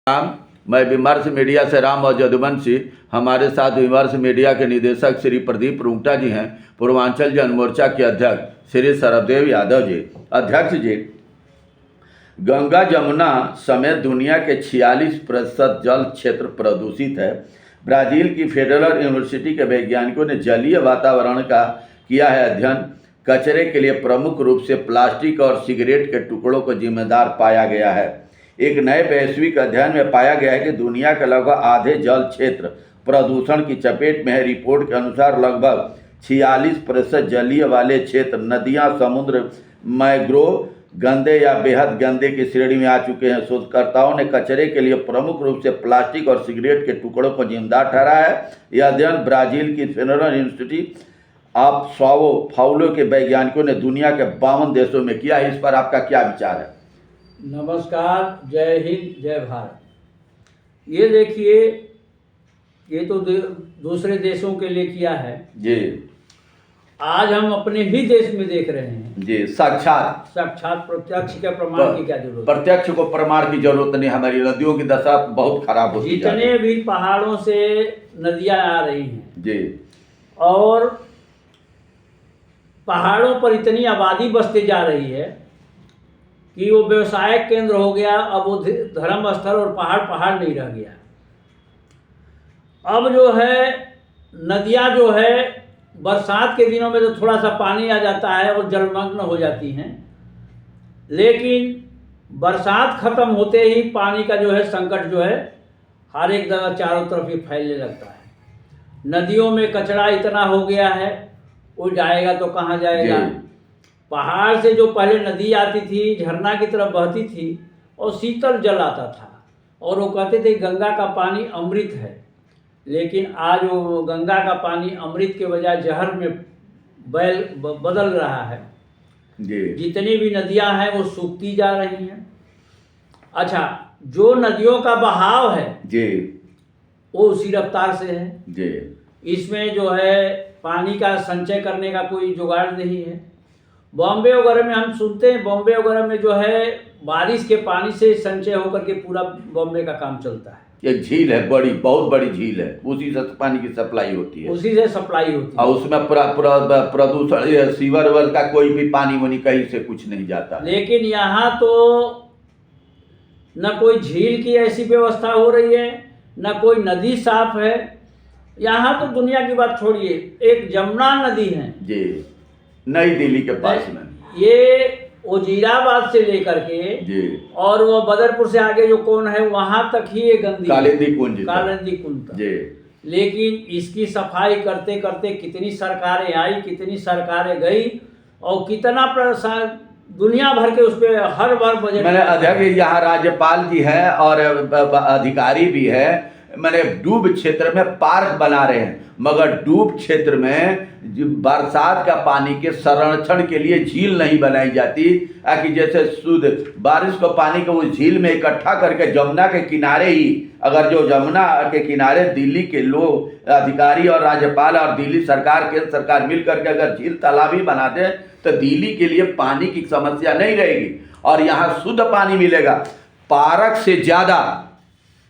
मैं विमर्श मीडिया से राम और जदुवंशी। हमारे साथ विमर्श मीडिया के निदेशक श्री प्रदीप रुंगटा जी हैं, पूर्वांचल जन मोर्चा के अध्यक्ष श्री सरबदेव यादव जी। अध्यक्ष जी, गंगा जमुना समेत दुनिया के 46% जल क्षेत्र प्रदूषित है। ब्राजील की फेडरल यूनिवर्सिटी के वैज्ञानिकों ने जलीय वातावरण का किया है अध्ययन। कचरे के लिए प्रमुख रूप से प्लास्टिक और सिगरेट के टुकड़ों को जिम्मेदार पाया गया है। एक नए वैश्विक अध्ययन में पाया गया है कि दुनिया के लगभग आधे जल क्षेत्र प्रदूषण की चपेट में है। रिपोर्ट के अनुसार लगभग 46% जलीय वाले क्षेत्र, नदियां, समुद्र, मैंग्रोव गंदे या बेहद गंदे की श्रेणी में आ चुके हैं। शोधकर्ताओं ने कचरे के लिए प्रमुख रूप से प्लास्टिक और सिगरेट के टुकड़ों को जिम्मेदार ठहराया है। यह अध्ययन ब्राजील की federal university of Sao Paulo के वैज्ञानिकों ने दुनिया के 52 देशों में किया है। इस पर आपका क्या विचार है? नमस्कार, जय हिंद, जय भारत। ये देखिए, ये तो दूसरे देशों के लिए किया है जी। आज हम अपने ही देश में देख रहे हैं जी। साक्षात प्रत्यक्ष के प्रमाण की क्या जरूरत? प्रत्यक्ष को प्रमाण की जरूरत नहीं। हमारी नदियों की दशा बहुत खराब होती है। जितने भी पहाड़ों से नदियां आ रही हैं जी, और पहाड़ों पर इतनी आबादी बसती जा रही है कि वो व्यवसायिक केंद्र हो गया। अब वो धर्म स्थल और पहाड़ नहीं रह गया। अब जो है नदियां जो है बरसात के दिनों में तो थोड़ा सा पानी आ जाता है और जलमग्न हो जाती हैं, लेकिन बरसात खत्म होते ही पानी का जो है संकट जो है हर एक जगह चारों तरफ ही फैलने लगता है। नदियों में कचरा इतना हो गया है, वो जाएगा तो कहाँ जाएगा। पहाड़ से जो पहले नदी आती थी, झरना की तरफ बहती थी और शीतल जल आता था और वो कहते थे गंगा का पानी अमृत है, लेकिन आज वो गंगा का पानी अमृत के बजाय जहर में बदल रहा है। जितनी भी नदियां हैं वो सूखती जा रही हैं। अच्छा, जो नदियों का बहाव है जी, वो उसी रफ्तार से है जी। इसमें जो है पानी का संचय करने का कोई जुगाड़ नहीं है। बॉम्बे वगैरह में हम सुनते हैं, बॉम्बे वगैरह में जो है बारिश के पानी से संचय होकर के पूरा बॉम्बे का काम चलता है। एक झील है, बहुत बड़ी झील है, उसी से पानी की सप्लाई होती है। उसी से सप्लाई होती है और उसमें प्रदूषण सीवर वर का कोई भी पानी वानी कहीं से कुछ नहीं जाता। लेकिन यहाँ तो न कोई झील की ऐसी व्यवस्था हो रही है, न कोई नदी साफ है। यहाँ तो दुनिया की बात छोड़िए, एक जमुना नदी है जी, नई दिल्ली के पास में। ये वजीराबाद से लेकर के जी, और वो बदरपुर से आगे जो कौन है वहां तक ही ये गंदी कालिंदी कुंज जी। लेकिन इसकी सफाई करते करते कितनी सरकारें आई, कितनी सरकारें गई और कितना दुनिया भर के उस पर हर बार बजट। मैंने अध्यक्ष, यहाँ राज्यपाल जी है और अधिकारी भी है। मैंने डूब क्षेत्र में पार्क बना रहे हैं, मगर डूब क्षेत्र में बरसात का पानी के संरक्षण के लिए झील नहीं बनाई जाती, कि जैसे शुद्ध बारिश को पानी को उस झील में इकट्ठा करके जमुना के किनारे ही, अगर जो जमुना के किनारे दिल्ली के लोग, अधिकारी और राज्यपाल और दिल्ली सरकार, केंद्र सरकार मिल करके अगर झील तालाब ही बना दे तो दिल्ली के लिए पानी की समस्या नहीं रहेगी और यहाँ शुद्ध पानी मिलेगा। पार्क से ज्यादा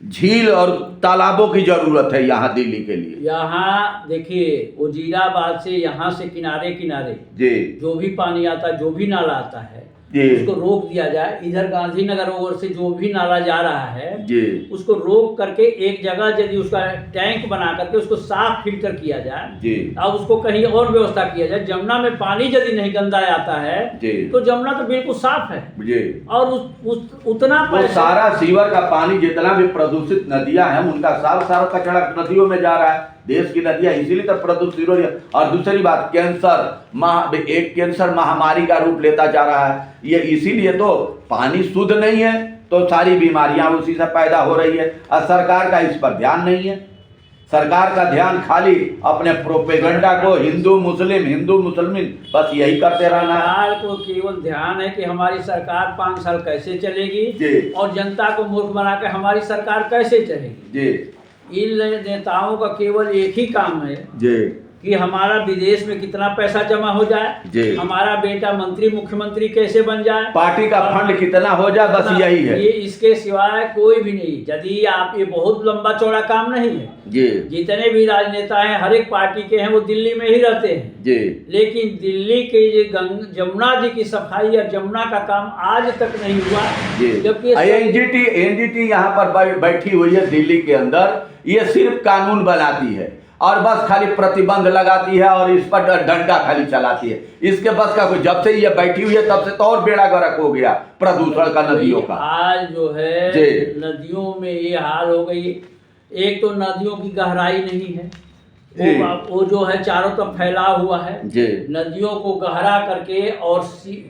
झील और तालाबों की जरूरत है यहाँ दिल्ली के लिए। यहाँ देखिए, वजीराबाद से यहाँ से किनारे किनारे जी, जो भी पानी आता है, जो भी नाला आता है जी, उसको रोक दिया जाए। इधर गांधीनगर ओवर से जो भी नाला जा रहा है जी, उसको रोक करके एक जगह यदि उसका टैंक बना करके उसको साफ फिल्टर किया जाए जी, अब उसको कहीं और व्यवस्था किया जाए। जमुना में पानी यदि नहीं गंदा आता है जी, तो जमुना तो बिल्कुल साफ है जी। और उतना वो सारा सीवर का पानी, जितना भी प्रदूषित नदियां हैं उनका सारा कचरा नदियों में जा रहा है। देश की नदियां इसीलिए तो प्रदूषित हो रही है। और दूसरी बात, एक कैंसर महामारी का रूप लेता जा रहा है। ये इसीलिए तो पानी शुद्ध नहीं है तो सारी बीमारियां उसी से पैदा हो रही है और सरकार का इस पर ध्यान नहीं है। सरकार का ध्यान खाली अपने प्रोपेगेंडा को हिंदू मुस्लिम बस यही करते रहना है। सरकार को केवल ध्यान है कि हमारी सरकार 5 साल कैसे चलेगी और जनता को मूर्ख बना के हमारी सरकार कैसे चलेगी जी। इन नेताओं का केवल एक ही काम है जी कि हमारा विदेश में कितना पैसा जमा हो जाए, जी। हमारा बेटा मंत्री मुख्यमंत्री कैसे बन जाए, पार्टी का फंड कितना हो जाए, बस यही है। ये इसके सिवाय कोई भी नहीं। यदि आप, ये बहुत लंबा चौड़ा काम नहीं है जी जितने भी राजनेता हैं हर एक पार्टी के हैं वो दिल्ली में ही रहते हैं, जी लेकिन दिल्ली के ये जमुना जी की सफाई या जमुना का काम आज तक नहीं हुआ। जी। जबकि एनजीटी यहाँ पर बैठी हुई है दिल्ली के अंदर, ये सिर्फ कानून बनाती है और बस खाली प्रतिबंध लगाती है और इस पर डंडा खाली चलाती है। इसके बस का कोई, जब से ये बैठी हुई है तब से तो और बेड़ा गर्क हो गया प्रदूषण का नदियों का। आज जो है जी। नदियों में ये हाल हो गई। एक तो नदियों की गहराई नहीं है, जी। वो जो है चारों तरफ फैला हुआ है। जी नदियों को गहरा करके और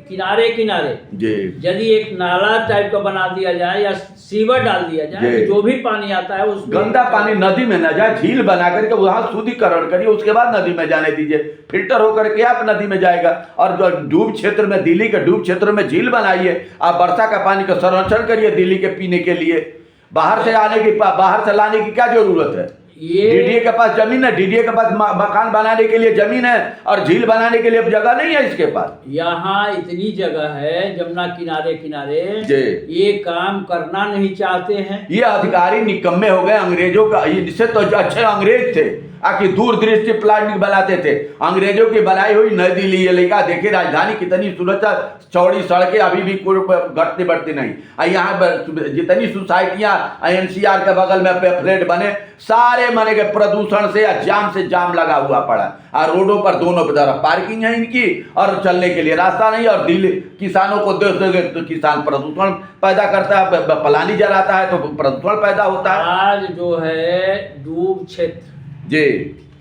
किनारे किनारे जी यदि एक नाला टाइप का बना दिया जाए या सीवर डाल दिया जाए, जी। तो जो भी पानी आता है उस गंदा पानी नदी में न जाए, झील बना करके वहां शुद्धिकरण करिए, उसके बाद नदी में जाने दीजिए। फिल्टर होकर के आप नदी में जाएगा। और जो डूब क्षेत्र में, दिल्ली के डूब क्षेत्र में झील बनाइए, आप वर्षा का पानी का संरक्षण करिए दिल्ली के पीने के लिए। बाहर से लाने की क्या जरूरत है? ये डीडीए के पास जमीन है, डीडीए के पास मकान बनाने के लिए जमीन है और झील बनाने के लिए जगह नहीं है इसके पास। यहाँ इतनी जगह है जमुना किनारे किनारे, जी। ये काम करना नहीं चाहते हैं। ये अधिकारी निकम्मे हो गए अंग्रेजों का। इससे तो अच्छे अंग्रेज थे, आखिर दूरदृष्टि प्लानिंग बनाते थे। अंग्रेजों की बनाई हुई नई दिल्ली ये लेगा, देखिए राजधानी कितनी सुरक्षा, चौड़ी सड़कें अभी भी कोई घटती बढ़ती नहीं। और यहाँ पर जितनी सोसाइटियाँ एनसीआर के बगल में फ्लैट बने, सारे मने के प्रदूषण से या जाम से जाम लगा हुआ पड़ा। और रोडों पर दोनों तरफ पार्किंग है इनकी और चलने के लिए रास्ता नहीं। और दिल्ली किसानों को दोगे तो किसान प्रदूषण पैदा करता है, पलानी जलाता है तो प्रदूषण पैदा होता है। आज जो है डूब क्षेत्र, जी,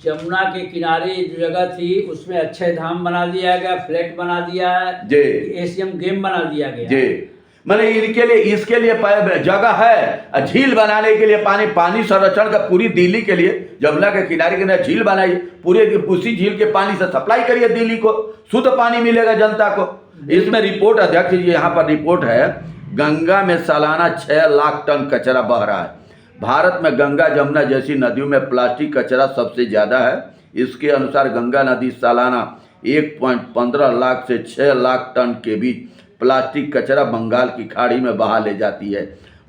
जमुना के किनारे जो जगह थी उसमें अच्छे धाम बना दिया गया, फ्लैट बना दिया है, जी, एशियन गेम बना दिया गया। जी। मैंने इनके लिए, इसके लिए जगह है। झील बनाने के लिए पानी संरक्षण का पूरी दिल्ली के लिए जमुना के किनारे के झील बनाइए, पूरे उसी झील के पानी से सप्लाई करिए दिल्ली को, शुद्ध पानी मिलेगा जनता को। इसमें रिपोर्ट, अध्यक्ष जी यहाँ पर रिपोर्ट है, गंगा में सालाना 6 लाख टन कचरा बह रहा है। भारत में गंगा जमुना जैसी नदियों में प्लास्टिक कचरा सबसे ज़्यादा है। इसके अनुसार गंगा नदी सालाना 1.15 लाख से 6 लाख टन के बीच प्लास्टिक कचरा बंगाल की खाड़ी में बहा ले जाती है।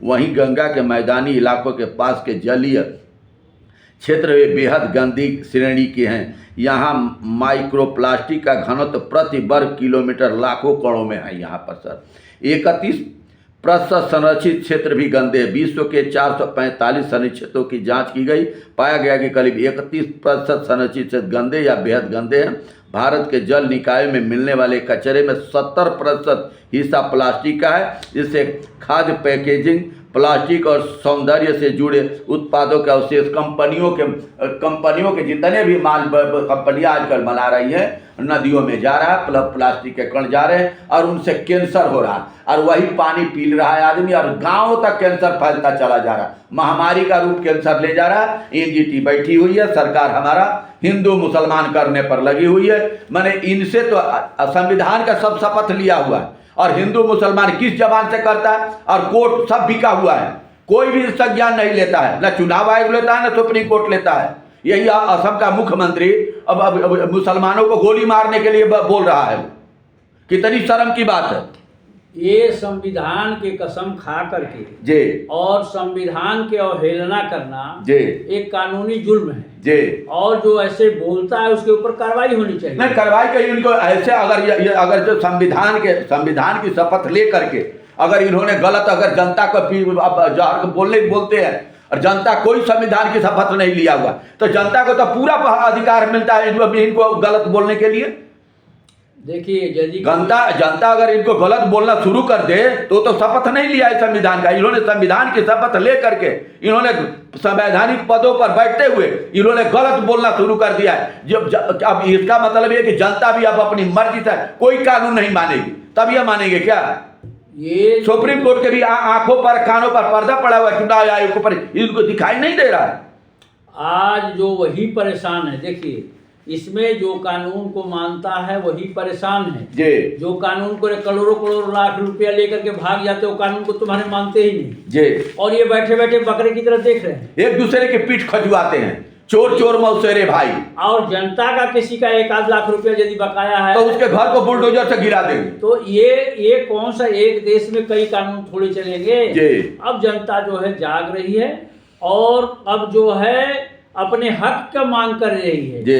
वहीं गंगा के मैदानी इलाकों के पास के जलीय क्षेत्र वे बेहद गंदी श्रेणी के हैं। यहाँ माइक्रोप्लास्टिक का घनत्व प्रति वर्ग किलोमीटर लाखों कणों में है। यहाँ पर सर 31% संरक्षित क्षेत्र भी गंदे हैं। विश्व के 445 संरक्षित क्षेत्रों की जांच की गई, पाया गया कि करीब 31% संरक्षित क्षेत्र गंदे या बेहद गंदे हैं। भारत के जल निकायों में मिलने वाले कचरे में 70% हिस्सा प्लास्टिक का है, जिससे खाद्य पैकेजिंग, प्लास्टिक और सौंदर्य से जुड़े उत्पादों के अवशेष, कंपनियों के जितने भी माल कंपनियां आजकल बना रही हैं, नदियों में जा रहा है, प्लास्टिक के कण जा रहे हैं और उनसे कैंसर हो रहा है। और वही पानी पी रहा है आदमी और गाँव तक कैंसर फैलता चला जा रहा है, महामारी का रूप कैंसर ले जा रहा है। एनजीटी बैठी हुई है, सरकार हमारा हिंदू मुसलमान करने पर लगी हुई है। मैंने इनसे तो संविधान का सब शपथ लिया हुआ है और हिंदू मुसलमान किस जबान से करता है, और कोर्ट सब बिका हुआ है, कोई भी इसका ज्ञान नहीं लेता है, न चुनाव आयोग लेता है न सुप्रीम कोर्ट लेता है। यही असम का मुख्यमंत्री अब मुसलमानों को गोली मारने के लिए बोल रहा है। कितनी शर्म की बात है। ये संविधान की कसम खा करके जी, और संविधान के अवहेलना करना जी एक कानूनी जुल्म है जी। और जो ऐसे बोलता है उसके ऊपर कार्रवाई होनी चाहिए। नहीं, कार्रवाई कही उनको ऐसे, अगर जो संविधान की शपथ ले करके अगर इन्होंने गलत, अगर जनता को बोलते हैं और जनता कोई संविधान की शपथ नहीं लिया हुआ, तो जनता को तो पूरा अधिकार मिलता है इनको गलत बोलने के लिए। देखिए यदि जनता अगर इनको गलत बोलना शुरू कर दे तो शपथ नहीं लिया है संविधान का। इन्होंने संविधान की शपथ ले करके इन्होंने संवैधानिक पदों पर बैठते हुए इन्होंने गलत बोलना शुरू कर दिया है। जब अब इसका मतलब ये कि जनता भी अब अपनी मर्जी से कोई कानून नहीं मानेगी, तब ये मानेंगे क्या? ये सुप्रीम कोर्ट के भी आंखों पर कानों पर पर्दा पड़ा हुआ है, चुनाव आयोग के ऊपर इनको दिखाई नहीं दे रहा है। आज जो वही परेशान है, देखिए इसमें जो कानून को मानता है वही परेशान है जी। जो कानून को करोड़ों लाख रुपया लेकर के भाग जाते हो, कानून को तुम्हारे मानते ही नहीं जी। और ये बैठे बैठे बकरे की तरह देख रहे हैं, एक दूसरे के पीठ खजुआते हैं। चोर चोर मौसेरे भाई, और जनता का किसी का 1 लाख रुपया यदि बकाया है तो उसके घर को बुलडोजर से गिरा देंगे। तो ये कौन सा एक देश में कई कानून थोड़े चलेंगे। जी। अब जनता जो है जाग रही है और अब जो है अपने हक का मांग कर रही है। जी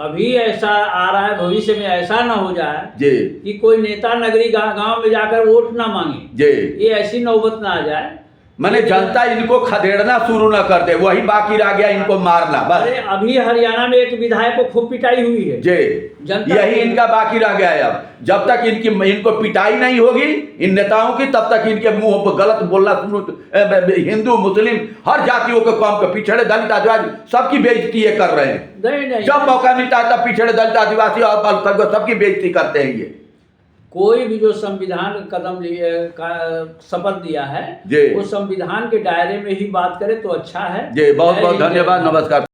अभी ऐसा आ रहा है, भविष्य में ऐसा ना हो जाए जी कि कोई नेता नगरी गांव में जाकर वोट ना मांगे, जी। ये ऐसी नौबत ना आ जाए। मैंने जनता इनको खदेड़ना शुरू न कर दे, वही बाकी रह गया इनको मारना बस। अरे अभी हरियाणा में एक विधायक को खूब पिटाई हुई है। जी, जनता यही इनका बाकी रह गया है। अब जब तक इनको पिटाई नहीं होगी इन नेताओं की, तब तक इनके मुंह पर गलत बोलना शुरू। हिंदू मुस्लिम हर जातियों के कौम के पिछड़े दलित आदिवासी सबकी बेइज्जती ये कर रहे हैं। नहीं जब मौका मिलता है तब पिछड़े दलित आदिवासी और अल्पसंख्यक सबकी बेइज्जती करते हैं ये। कोई भी जो संविधान का कदम लिए का शपथ दिया है जी। वो संविधान के दायरे में ही बात करे तो अच्छा है। जी, बहुत बहुत धन्यवाद, नमस्कार।